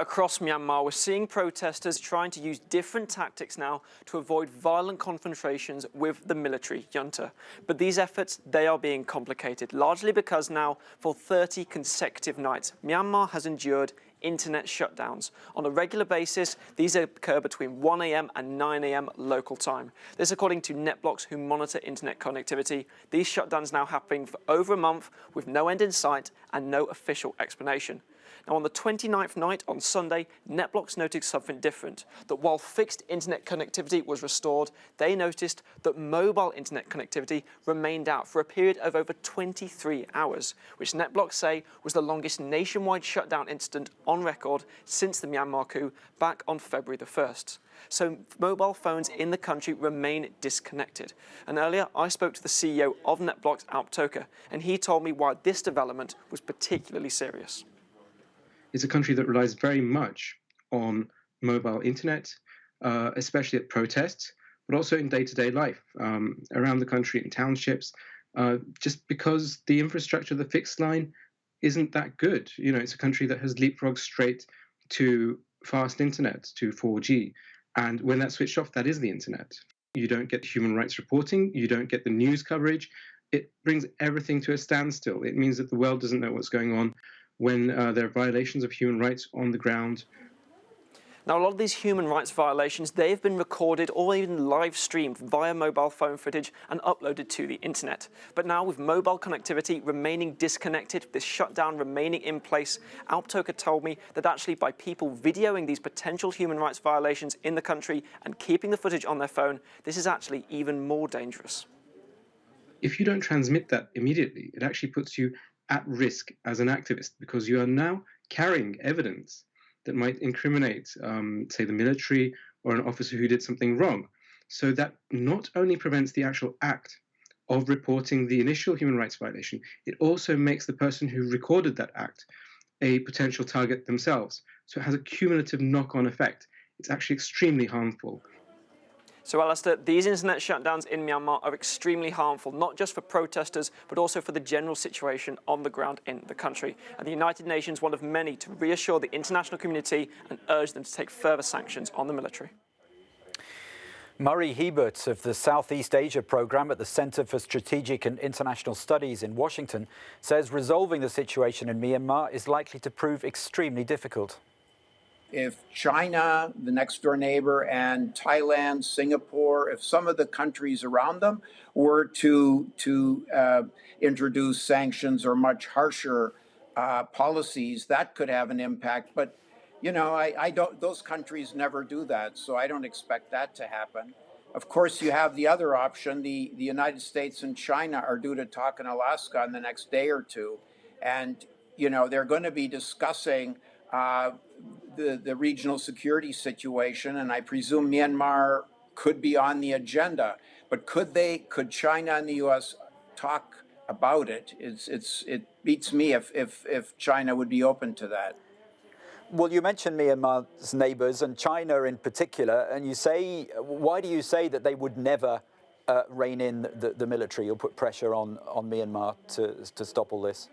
across Myanmar, we're seeing protesters trying to use different tactics now to avoid violent confrontations with the military junta. But these efforts, they are being complicated, largely because now, for 30 consecutive nights, Myanmar has endured internet shutdowns. On a regular basis, these occur between 1 a.m. and 9 a.m. local time. This according to NetBlocks, who monitor internet connectivity. These shutdowns now happening for over a month with no end in sight and no official explanation. Now, on the 29th night on Sunday, NetBlocks noted something different, that while fixed internet connectivity was restored, they noticed that mobile internet connectivity remained out for a period of over 23 hours, which NetBlocks say was the longest nationwide shutdown incident on record since the Myanmar coup back on February the 1st. So mobile phones in the country remain disconnected. And earlier, I spoke to the CEO of NetBlocks, Toka, and he told me why this development was particularly serious. It's a country that relies very much on mobile internet, especially at protests, but also in day-to-day life around the country in townships, just because the infrastructure, the fixed line, isn't that good. You know, it's a country that has leapfrogged straight to fast internet, to 4G. And when that's switched off, that is the internet. You don't get human rights reporting, you don't get the news coverage. It brings everything to a standstill. It means that the world doesn't know what's going on when there are violations of human rights on the ground. Now, a lot of these human rights violations, they've been recorded or even live streamed via mobile phone footage and uploaded to the internet. But now, with mobile connectivity remaining disconnected, this shutdown remaining in place, Toka told me that actually by people videoing these potential human rights violations in the country and keeping the footage on their phone, this is actually even more dangerous. If you don't transmit that immediately, it actually puts you at risk as an activist, because you are now carrying evidence that might incriminate, say, the military or an officer who did something wrong. So that not only prevents the actual act of reporting the initial human rights violation, it also makes the person who recorded that act a potential target themselves. So it has a cumulative knock-on effect. It's actually extremely harmful. So, Alistair, these internet shutdowns in Myanmar are extremely harmful, not just for protesters, but also for the general situation on the ground in the country. And the United Nations, one of many, to reassure the international community and urge them to take further sanctions on the military. Murray Hebert of the Southeast Asia Programme at the Centre for Strategic and International Studies in Washington says resolving the situation in Myanmar is likely to prove extremely difficult. If China, the next door neighbor, and Thailand, Singapore, if some of the countries around them were to introduce sanctions or much harsher policies, that could have an impact. But, you know, I don't, those countries never do that, so I don't expect that to happen. Of course, you have the other option. The United States and China are due to talk in Alaska in the next day or two. And, you know, they're going to be discussing the regional security situation, and I presume Myanmar could be on the agenda. But could China and the U.S. talk about it? It beats me if China would be open to that. Well, you mentioned Myanmar's neighbours and China in particular, and you say, why do you say that they would never rein in the military or put pressure on Myanmar to stop all this?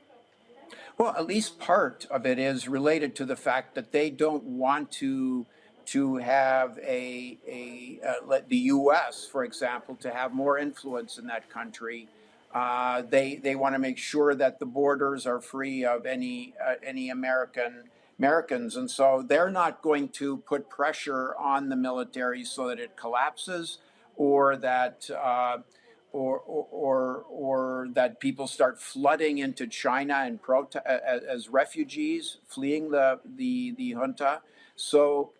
Well, at least part of it is related to the fact that they don't want to have let the U.S., for example, to have more influence in that country. They want to make sure that the borders are free of any Americans, and so they're not going to put pressure on the military so that it collapses, or that. Or that people start flooding into China and as refugees fleeing the junta. So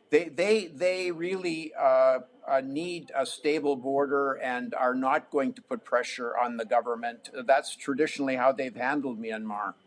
they really need a stable border and are not going to put pressure on the government. That's traditionally how they've handled Myanmar.